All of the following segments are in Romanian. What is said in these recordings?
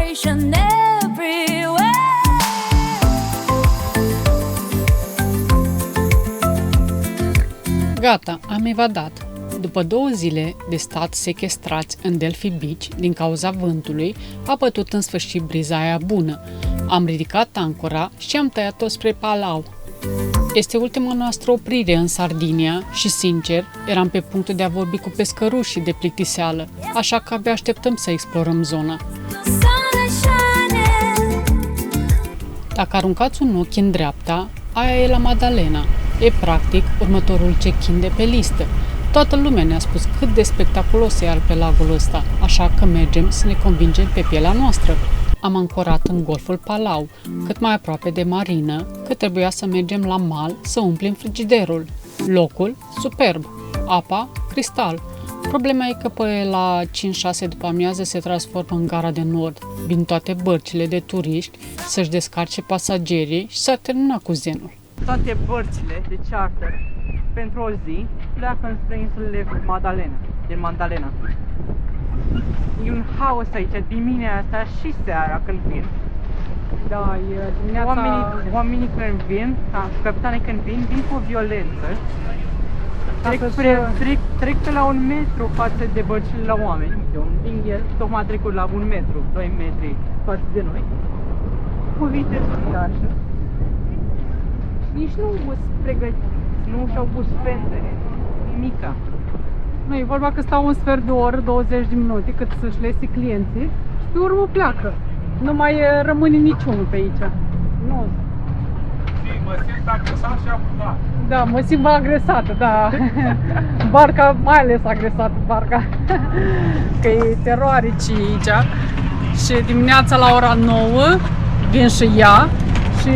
celebration everywhere. Gata, am evadat. După 2 zile de stat sechestrați în Delphi Beach din cauza vântului, a bătut în sfârșit briza aia bună. Am ridicat ancora și am tăiat-o spre Palau. Este ultima noastră oprire în Sardinia și, sincer, eram pe punctul de a vorbi cu pescărușii de plictiseală, așa că abia așteptăm să explorăm zona. Dacă aruncați un ochi în dreapta, aia e la Maddalena. E practic următorul check-in de pe listă. Toată lumea ne-a spus cât de spectaculos e arhipelagul ăsta, așa că mergem să ne convingem pe pielea noastră. Am ancorat în golful Palau, cât mai aproape de marină, că trebuia să mergem la mal să umplem frigiderul. Locul? Superb. Apa? Cristal. Problema e că pe la 5-6 după amiază se transformă în Gara de Nord. Vin toate bărcile de turiști să-și descarce pasagerii și s-a terminat cu zenul. Toate bărcile de charter pentru o zi pleacă înspre insulele Maddalena. E un haos aici dimineața și seara când vin. Da, e dimineața... Oamenii când vin, capitanii când vin cu violență. Trec pe la 1 metru față de bărcile la oameni. Un dinghel tocmai a trecut la 1 metru, 2 metri față de noi. Cu viteză uriașă. Nici nu sunt pregătiți, nu și-au pus fendere, nimica. Nu, e vorba că stau un sfert de oră, 20 de minute, cât să-și lese clienții și pe urmă pleacă. Nu mai rămâne niciunul pe aici. Nu. Mă simt agresat și abuzat. Da, mă simt agresată, da. Barca, mai ales agresată, barca. Că e teroare aici. Și dimineața la ora 9 vin și ea. Și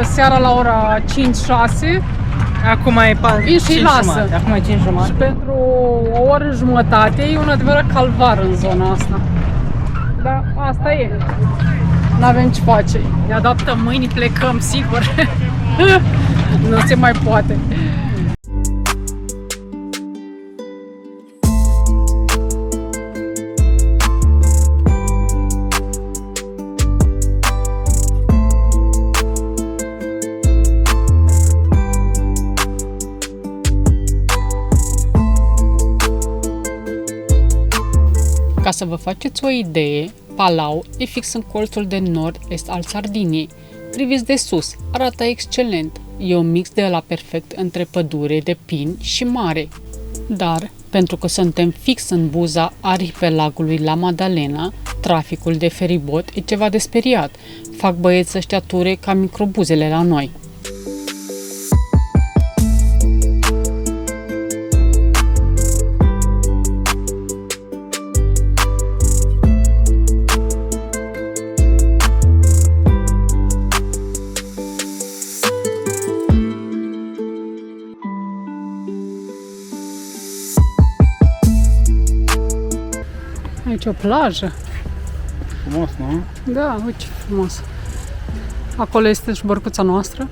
seara la ora 5-6 acum e 5 și lasă. Acum e 5 jumate. Și pentru o oră jumătate e un adevărat calvar în zona asta. Dar asta e. N-avem ce face. Ne adaptăm mâini, plecăm, sigur. Nu se mai poate. Ca să vă faceți o idee, Palau e fix în colțul de nord-est al Sardiniei. Priviți de sus, arată excelent. E un mix de ăla perfect între pădure de pini și mare. Dar, pentru că suntem fix în buza arhipelagului la Maddalena, traficul de feribot e ceva de speriat. Fac băieți ăștia ture ca microbuzele la noi. Aici o plajă. Frumos, nu? Da, uite ce frumos. Acolo este și bărcuța noastră.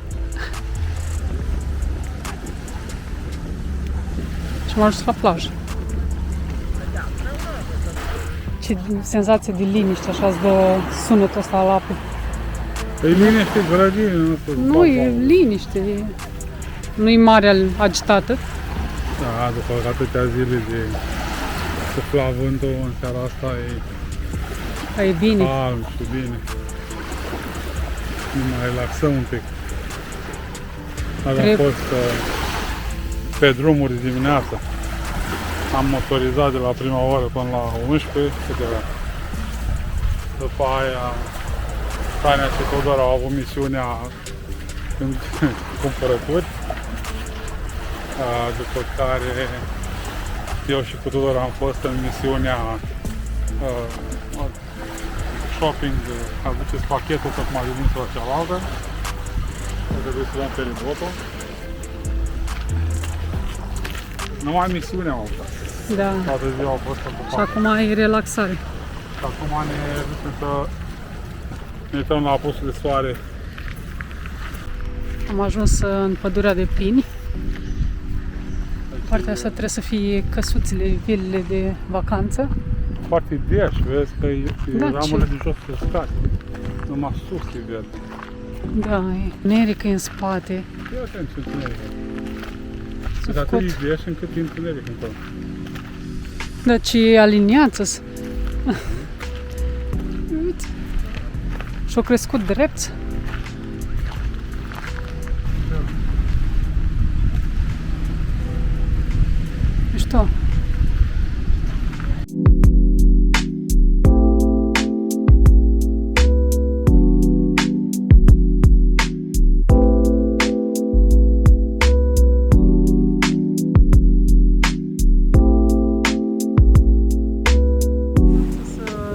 Și am ajuns la plajă. Ce senzație de liniște, așa îți dă sunetul ăsta al apei. E liniște, grădină, Nu, e liniște. Nu-i mare agitată. Da, după atâtea zile de sufla vântul în seara asta E bine. calm și bine. Ne mai relaxăm un pic. Am fost pe drumuri dimineața. Am motorizat de la prima oră până la 11 câteva. După aia, Tania și Tudor au avut misiunea în cumpărături. După care eu și cu Tudor am fost în misiunea shopping, aduceți pachetul tocmai din insula cealaltă. Trebuie să luăm feribotul. Numai misiunea au fost. Da. Toată ziua au fost ocupate. Și acum e relaxare. Și acum ne ducem să ne uităm la apusul de soare. Am ajuns în pădurea de pini. Partea asta trebuie să fie căsuțele, vilele de vacanță. partea de ea și vezi că Da, ramurile ce? de jos se scad. Numai sus e verde. Da, e întuneric în spate. Ia atent ce întuneric. S-a Dar atât făcut. de ieși încât e întuneric încolo. Da, ce aliniață-s. Uite. Și-au crescut drept. Mișto.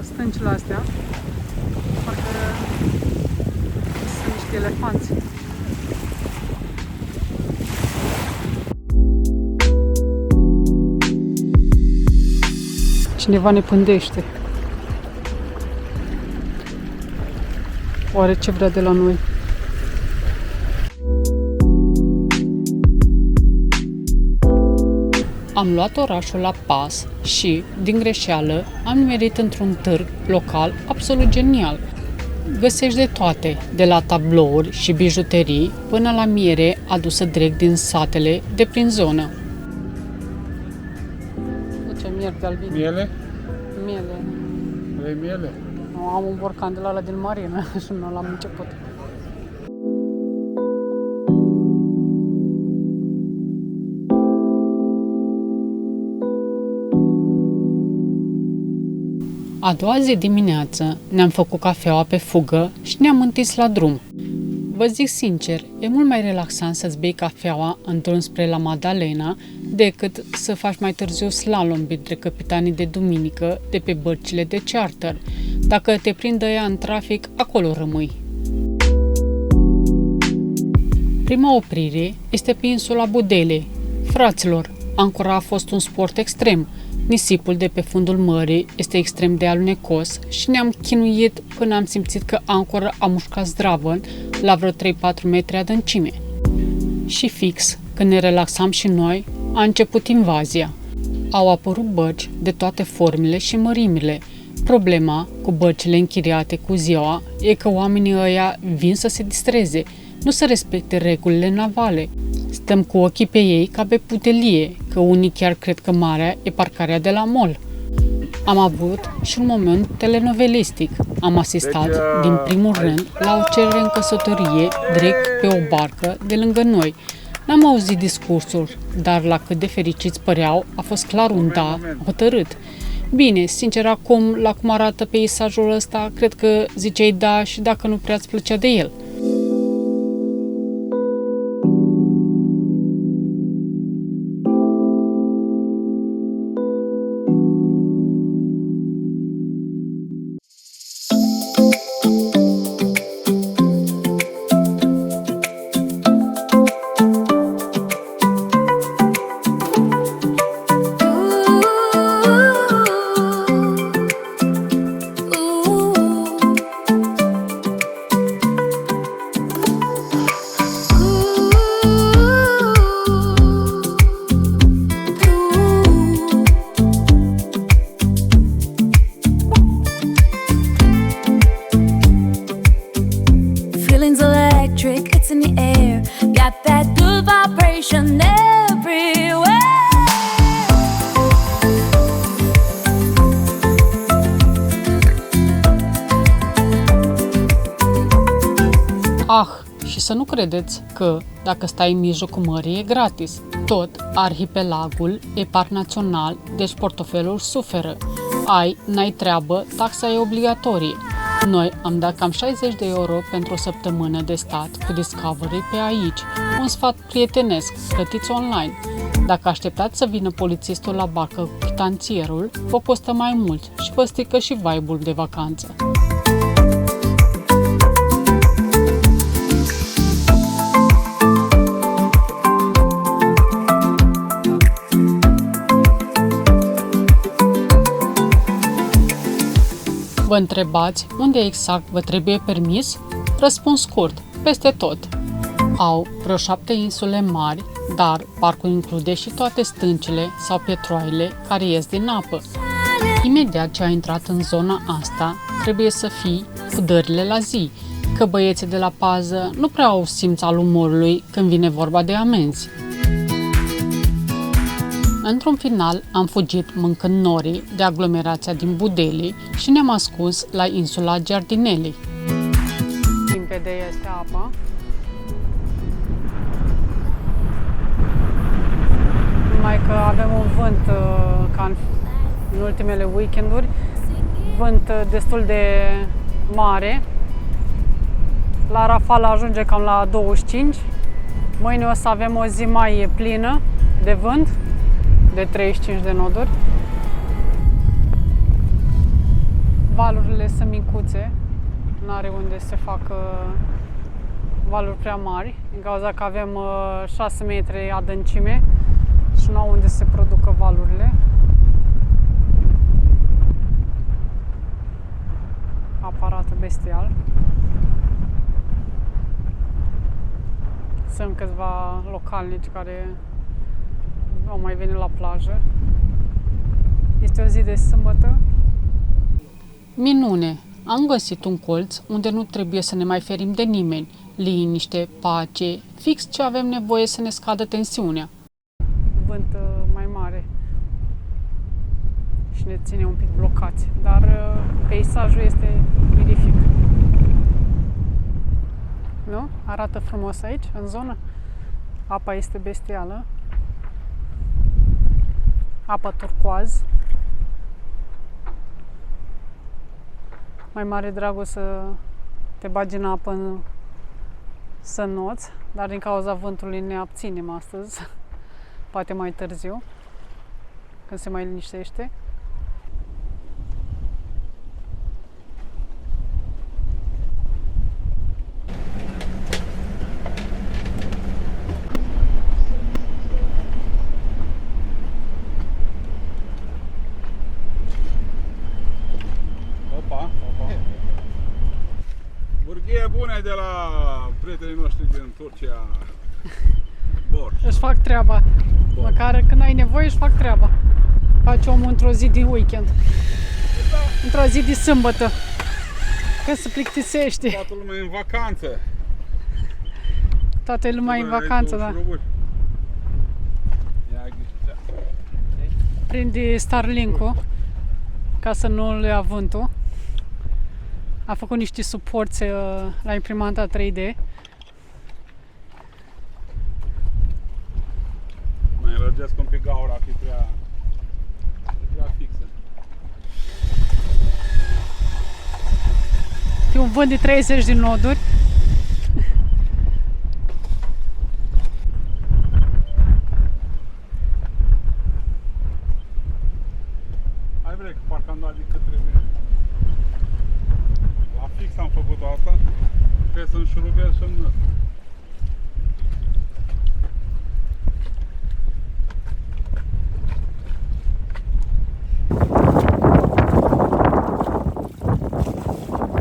Stâncile astea, parcă sunt niște elefanți. Cineva ne pândește. Oare ce vrea de la noi? Am luat orașul la pas și, din greșeală, am nimerit într-un târg local absolut genial. Găsești de toate, de la tablouri și bijuterii până la miere adusă direct din satele de prin zonă. Ce miere de albine? Miele? Miele. Vrei miele? Nu, am un borcan de la ăla din marină și nu l-am început. A doua zi dimineață ne-am făcut cafeaua pe fugă și ne-am întins la drum. Vă zic sincer, e mult mai relaxant să-ți bei cafeaua în drum spre la Madalena decât să faci mai târziu slalom printre capitanii de duminică de pe bărcile de charter. Dacă te prindă ea în trafic, acolo rămâi. Prima oprire este pe insula Budele. Fraților, ancora a fost un sport extrem. Nisipul de pe fundul mării este extrem de alunecos și ne-am chinuit până am simțit că ancora a mușcat zdravă la vreo 3-4 metri adâncime. Și fix, când ne relaxam și noi, a început invazia. Au apărut bărci de toate formele și mărimile. Problema cu bărcile închiriate cu ziua e că oamenii ăia vin să se distreze, nu să respecte regulile navale. Stăm cu ochii pe ei ca pe putelie, că unii chiar cred că marea e parcarea de la mall. Am avut și un moment telenovelistic. Am asistat din primul rând la o cerere în căsătorie direct pe o barcă de lângă noi. N-am auzit discursuri, dar la cât de fericiți păreau, a fost clar un da hotărât. Bine, sincer, acum, la cum arată peisajul ăsta, cred că ziceai da și dacă nu prea îți plăcea de el. Feeling's electric, it's in the air. Got that good vibration everywhere. Ah, și să nu credeți că dacă stai în mijlocul mării e gratis. Tot arhipelagul e parc național, deci portofelul suferă. N-ai treabă, taxa e obligatorie. Noi am dat cam 60 de euro pentru o săptămână de stat cu Discovery pe aici. Un sfat prietenesc, plătiți online. Dacă așteptați să vină polițistul la barcă cu chitanțierul, vă costă mai mult și vă strică și vibe-ul de vacanță. Vă întrebați unde exact vă trebuie permis? Răspuns scurt, peste tot. Au vreo 7 insule mari, dar parcul include și toate stâncile sau pietroaiele care ies din apă. Imediat ce ai intrat în zona asta, trebuie să fii cu dările la zi, că băieții de la pază nu prea au simț al umorului când vine vorba de amenzi. Într-un final, am fugit mâncând nori de aglomerația din Budeli și ne-am ascuns la insula Giardinelli. Limpede este apa. Numai că avem un vânt ca în ultimele weekenduri, vânt destul de mare. La rafală ajunge cam la 25. Mâine o să avem o zi mai plină de vânt, de 35 de noduri. Valurile sunt micuțe, nu are unde se facă valuri prea mari, din cauza că avem 6 metri adâncime și nu au unde se producă valurile. Apa arată bestial. Sunt câțiva localnici care au mai venit la plajă. Este o zi de sâmbătă. Minune! Am găsit un colț unde nu trebuie să ne mai ferim de nimeni. Liniște, pace, fix ce avem nevoie să ne scadă tensiunea. Vânt mai mare și ne ține un pic blocați, dar peisajul este mirific. Nu? Arată frumos aici, în zonă. Apa este bestială. Apa turcoaz. Mai mare dragul să te bagi în apă să înnoți, dar din cauza vântului ne abținem astăzi. Poate mai târziu, când se mai liniștește. Burghie bune de la prietenii noștri din Turcia. Borș. Își fac treaba. Borș. Măcar când ai nevoie își fac treaba. Face omul într-o zi din weekend. Într-o zi de sâmbătă. Că se plictisește. Toată lumea în vacanță. Toată lumea în vacanță, da. Prinde Starlink-ul ca să nu le ia vântul. A făcut niște suporți la imprimanta 3D. Mai înlărgesc un pic gaura, că e prea fixă. E un vânt de 30 de noduri. Hai bre, că parcă am dat de cât trebuie. La fix am făcut asta. Trebuie să înșurubez și în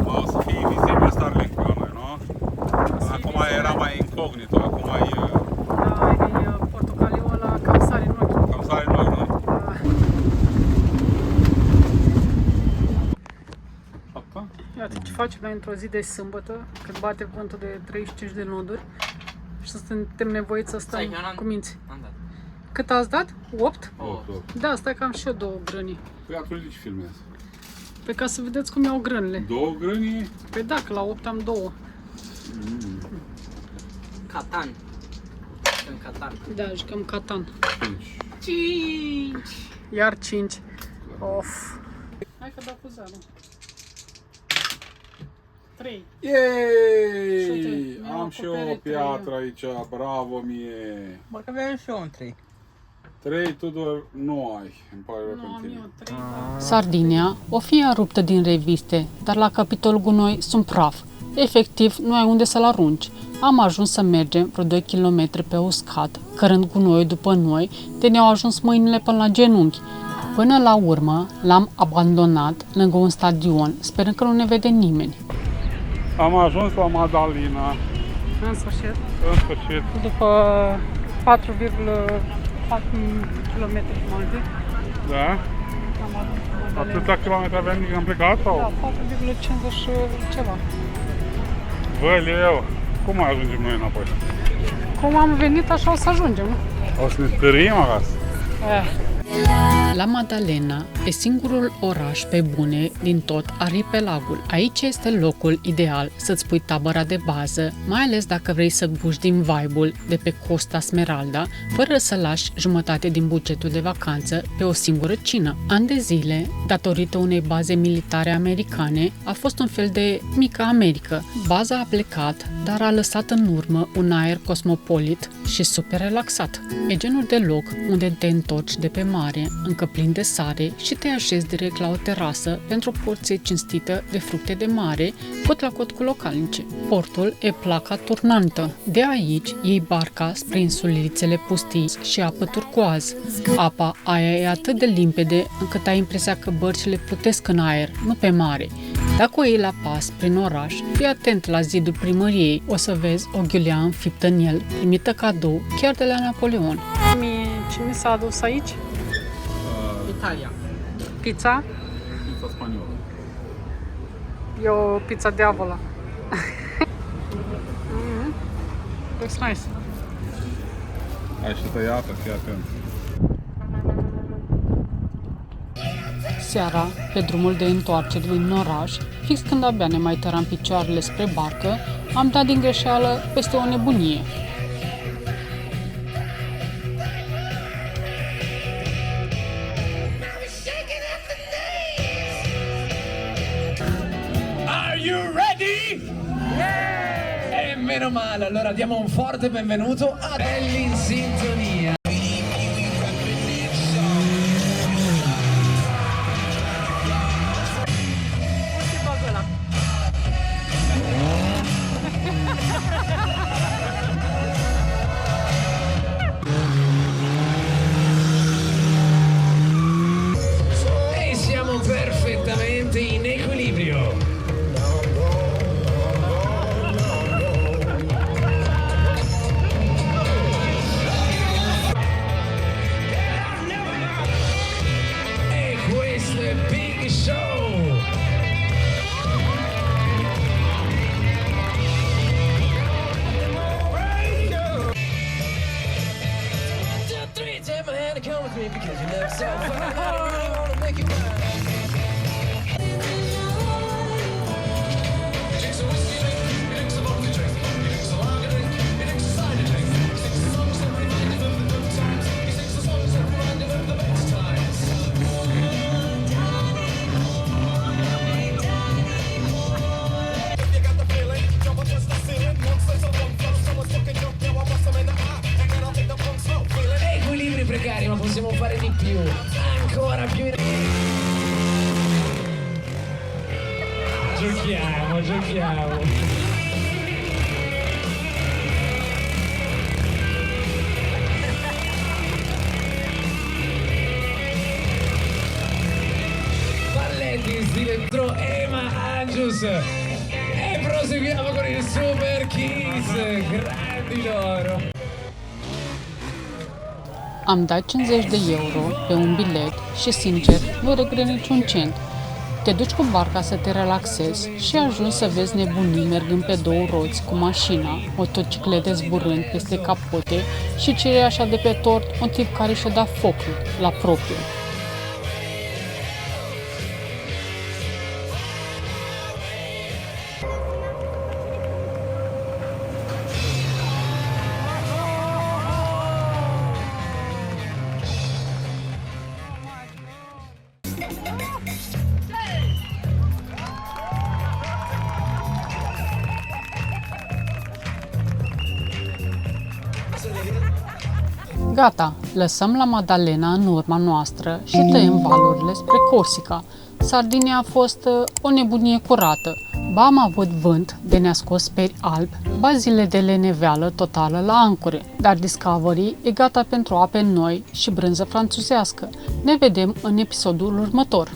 o să fie vizibil Starlink-ul la noi, nu? Acum era mai incognito, acum e... Da, e portocaliu ăla cam sare în ochi. Cam sare în ochi, nu? Asta? Iată ce facem noi într-o zi de sâmbătă, când bate vântul de 35 de noduri și suntem nevoiți să stăm cu minți. Am dat. Cât ați dat? 8? 8. Da, stai că am și eu 2 grâni. Păi atunci de ce filmezi? Pe ca să vedeți cum iau grânile. 2 grâni? Păi da, că la 8 am 2. Catan. În Catan. Da, jucăm Catan. 5. Iar 5. Of. Hai că dau cu 0. 3. Yay! Mi-am Am și eu o acoperit piatră aici, bravo mie! Bă, că aveam și eu un 3. 3 tu doar nu ai, îmi pare rău Nu, am pentru tine. eu 3. Sardinia o fi ruptă din reviste, dar la capitolul gunoi sunt praf. Efectiv, nu ai unde să-l arunci. Am ajuns să mergem vreo 2 km pe uscat, cărând gunoiul după noi, de ne-au ajuns mâinile până la genunchi. Până la urmă, l-am abandonat lângă un stadion, sperând că nu ne vede nimeni. Am ajuns la Madalina, În sfârșit, în sfârșit. după 4,4 km jumate, Da? Atâta kilometri avem când am plecat? Sau? Da, 4,50 ceva. Văleu, cum ajungem noi înapoi? Cum am venit, așa o să ajungem, nu? O să ne stărâim acasă. La Maddalena e singurul oraș pe bune din tot arhipelagul. Aici este locul ideal să-ți pui tabăra de bază, mai ales dacă vrei să guști din vibe-ul de pe Costa Smeralda, fără să lași jumătate din bugetul de vacanță pe o singură cină. Ani de zile, datorită unei baze militare americane, a fost un fel de mică Americă. Baza a plecat, dar a lăsat în urmă un aer cosmopolit și super relaxat. E genul de loc unde te întorci de pe mare, încă plin de sare, și te așezi direct la o terasă pentru o porție cinstită de fructe de mare, cot la cot cu localnice. Portul e placa turnantă. De aici iei barca spre insulițele pustii și apă turcoaz. Apa aia e atât de limpede încât ai impresia că bărcile plutesc în aer, nu pe mare. Dacă o iei la pas prin oraș, fii atent la zidul primăriei, o să vezi o ghiulea înfiptă în el, primită cadou chiar de la Napoleon. Ce mi s-a adus aici? Italia. Pizza? Pizza spaniolă. E o pizza diavolă. Looks nice. Ai și tăiată, fii atent. Seara, pe drumul de întoarcere din oraș, fix când abia ne mai tăram picioarele spre barcă, am dat din greșeală peste o nebunie. Are you ready? Yeah! E meno male, allora diamo un forte benvenuto a Belli in Sintonia. E siamo perfettamente in equilibrio. E questo è Big Show. Take my hand and come with me because you never so far. I really wanna make you mine. Equilibri precari, ma possiamo fare di più, ancora più. Giochiamo, giochiamo. Balletti in stile retro Ema Angius. E proseguiamo con il Super Kiss, grandi loro. Am dat 50 de euro pe un bilet și, sincer, nu regret niciun cent. Te duci cu barca să te relaxezi și ajungi să vezi nebunii mergând pe două roți cu mașina, motociclete zburând peste capote și cireașa de pe tort, un tip care și-a dat focul la propriu. Gata, lăsăm la Maddalena în urma noastră și tăiem valurile spre Corsica. Sardinia a fost o nebunie curată. Ba am avut vânt de ne-a scos peri albi, ba zile de leneveală totală la ancore. Dar Discovery e gata pentru ape noi și brânză franțuzească. Ne vedem în episodul următor.